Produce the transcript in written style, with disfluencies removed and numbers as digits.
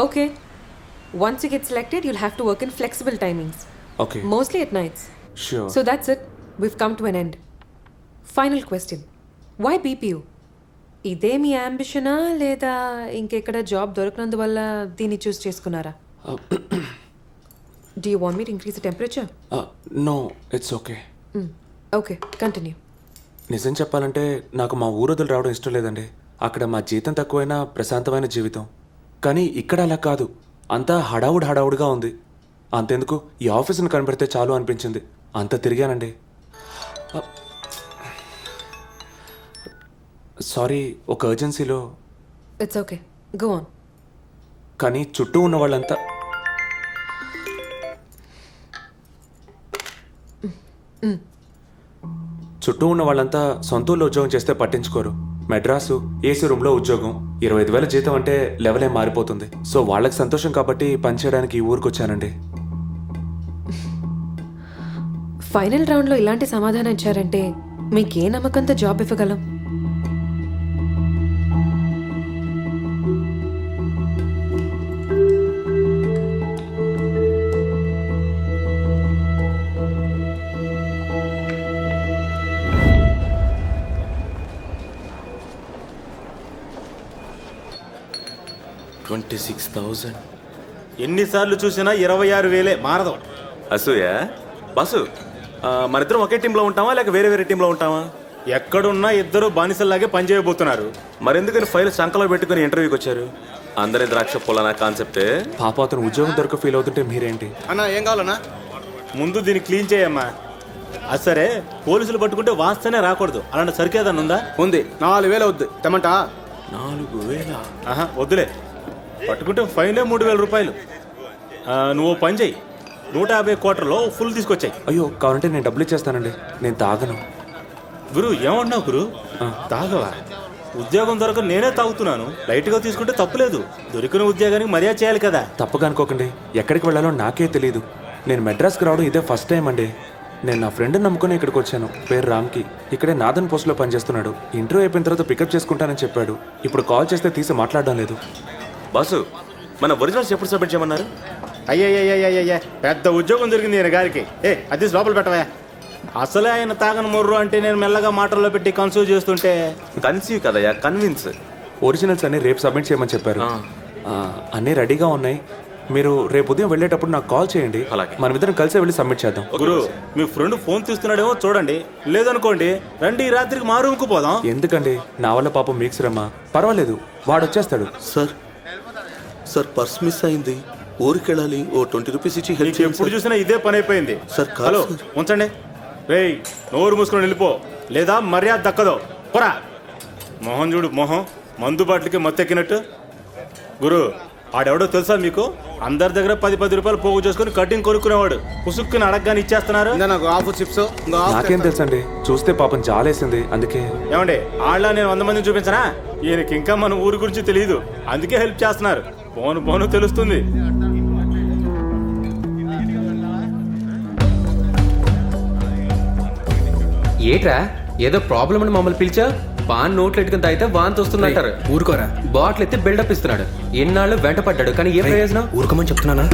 Okay. Once you get selected, you'll have to work in flexible timings. Okay. Mostly at nights. Sure. So that's it. We've come to an end. Final question. Why BPU? ఇదే మీ అంబిషనా లేదా ఇంకెక్కడ job దొరకనందువల్ల దీన్ని చూస్ చేసుకున్నారా? Do you want me to increase the temperature? No, it's okay. Okay, continue. నిజం చెప్పాలంటే నాకు మా ఊరు వదిలి రావడం ఇష్టం లేదండి. అక్కడ మా జీతం తక్కువైనా ప్రశాంతమైన జీవితం. కానీ ఇక్కడ అలా కాదు, అంతా హడావుడిగా ఉంది. అంతెందుకు ఈ ఆఫీస్ని కనిపెడితే చాలు అనిపించింది. అంత తిరిగానండి. సారీ, ఒక ఎర్జెన్సీలో. It's okay. Go on. కానీ చుట్టూ ఉన్న వాళ్ళంతా సొంత ఊళ్ళో ఉద్యోగం చేస్తే పట్టించుకోరు. మెడ్రాసు ఏసీ రూమ్లో ఉద్యోగం, 25,000 జీతం అంటే లెవెలే మారిపోతుంది. సో వాళ్ళకి సంతోషం కాబట్టి పనిచేయడానికి ఈ ఊరికి వచ్చానండి. ఫైనల్ రౌండ్లో ఇలాంటి సమాధానం ఇచ్చారంటే మీకే నమ్మకంతో జాబ్ ఇవ్వగలం? ఎన్నిసార్లు చూసినా 26,000 మారదు. అసూయ బాసు, మనిద్దరం ఒకే టీంలో ఉంటామా లేక వేరే వేరే టీంలో ఉంటామా? ఎక్కడున్నా ఇద్దరు బానిసల్లాగే పనిచేయబోతున్నారు. మరెందుకని ఫైల్ సంకలో పెట్టుకుని ఇంటర్వ్యూకి వచ్చారు? అందరి ద్రాక్ష పొలనా కాన్సెప్టే. పాప అతను ఉద్యోగం దొరక ఫీల్ అవుతుంటే మీరేంటి? అన్నా ఏం కావాలన్నా? ముందు దీన్ని క్లీన్ చేయమ్మా. అది సరే, పోలీసులు పట్టుకుంటే వాస్తనే రాకూడదు, అలాంటి సరికేదన్నా ఉందా? ఉంది. 4,000 వద్దు తెమ్మంటా? 4,000? ఆహా వద్దులే, పట్టుకుంటే ఫైనే 3,000 రూపాయలు. నువ్వు పని చెయ్యి, 150 క్వార్టర్లో ఫుల్ తీసుకొచ్చాయి. అయ్యో, కావాలంటే నేను డబ్బులు ఇచ్చేస్తానండి. నేను తాగను. గురు ఏమంటున్నావు గురు? తాగవా? ఉద్యోగం దొరక నేనే తాగుతున్నాను. లైట్గా తీసుకుంటే తప్పులేదు. దొరికిన ఉద్యోగానికి మర్యాద చేయాలి కదా. తప్పగా అనుకోకండి, ఎక్కడికి వెళ్ళాలో నాకే తెలియదు. నేను మెడ్రాస్కి రావడం ఇదే ఫస్ట్ టైం అండి. నేను నా ఫ్రెండ్ని నమ్ముకుని ఇక్కడికి వచ్చాను. పేరు రామ్కి. ఇక్కడే నాదన్ పోస్ట్లో పనిచేస్తున్నాడు. ఇంటర్వ్యూ అయిపోయిన తర్వాత పికప్ చేసుకుంటానని చెప్పాడు. ఇప్పుడు కాల్ చేస్తే తీసి మాట్లాడడం లేదు. బాసు, మన ఒరిజినల్స్ ఎప్పుడు సబ్మిట్ చేయమన్నారు? అయ్యయ్యయ్యయ్యయ్య, పెద్ద ఉద్యోగం దొరికింది ఈయన గారికి. అది లోపల పెట్టవా? అసలే ఆయన తాగని మొర్రు అంటే నేను మెల్లగా మాటల్లో పెట్టి కన్సూవ్ చేస్తుంటే. కన్సీవ్ కదయ్యా, కన్విన్స్. ఒరిజినల్స్ అన్ని రేపు సబ్మిట్ చేయమని చెప్పారు. అన్నీ రెడీగా ఉన్నాయి. మీరు రేపు ఉదయం వెళ్ళేటప్పుడు నాకు కాల్ చేయండి. అలాగే. మనమిద్దరం కలిసి వెళ్ళి సబ్మిట్ చేద్దాం. గురు, మీ ఫ్రెండ్ ఫోన్ తీస్తున్నాడేమో చూడండి. లేదనుకోండి రండి, ఈ రాత్రికి మా రూమ్కు పోదాం. ఎందుకండి, నా వల్ల పాపం మీకు శ్రమ. పర్వాలేదు, వాడు వచ్చేస్తాడు. సార్ పర్స్ మిస్ అయింది, ఊరికెళ్ళాలి. ఓ 20 రూపీస్ ఇచ్చి హెల్ప్ చేయండి. ఎప్పుడు చూసినా ఇదే పని అయిపోయింది. సార్ హలో, ఉంచండి. రేయ్, నోరు మూసుకొని వెళ్ళిపో, లేదా మర్యాద దక్కదో. పోరా. మొహం చూడు, మొహం మందు బాటిల్కి మత్తెక్కినట్టు. గురు, ఆడెవడో తెలుసా మీకు? అందరి దగ్గర 10 రూపాయలు పోగు చేసుకుని కటింగ్ కొనుక్కునేవాడు. పుసుక్కుని అడగగానే ఇచ్చేస్తున్నారు. నాకు ఆఫ్ చిప్స్. నాకేం తెలుసండి, చూస్తే పాపం జాలేసింది, అందుకే. ఏమండి, ఆళ్ళ నేను 100 మందిని చూపించనా? ఈయనకి ఇంకా మన ఊరి గురించి తెలియదు, అందుకే హెల్ప్ చేస్తున్నారు. పోను తెలుస్తుంది. ఏట్రా, ఏదో ప్రాబ్లం అని మమ్మల్ని పిలిచా? పాన్ నోట్లు ఎట్టుకుని తాగితే వాంతి వస్తుందంటారు. ఊరుకోరా. బాటిల్ ఎత్తి బిల్డప్ ఇస్తున్నాడు. ఎన్నాళ్ళు వెంట పడ్డాడు, కానీ ఏ ప్రయోజనం? ఊరుకోమని చెప్తున్నానా?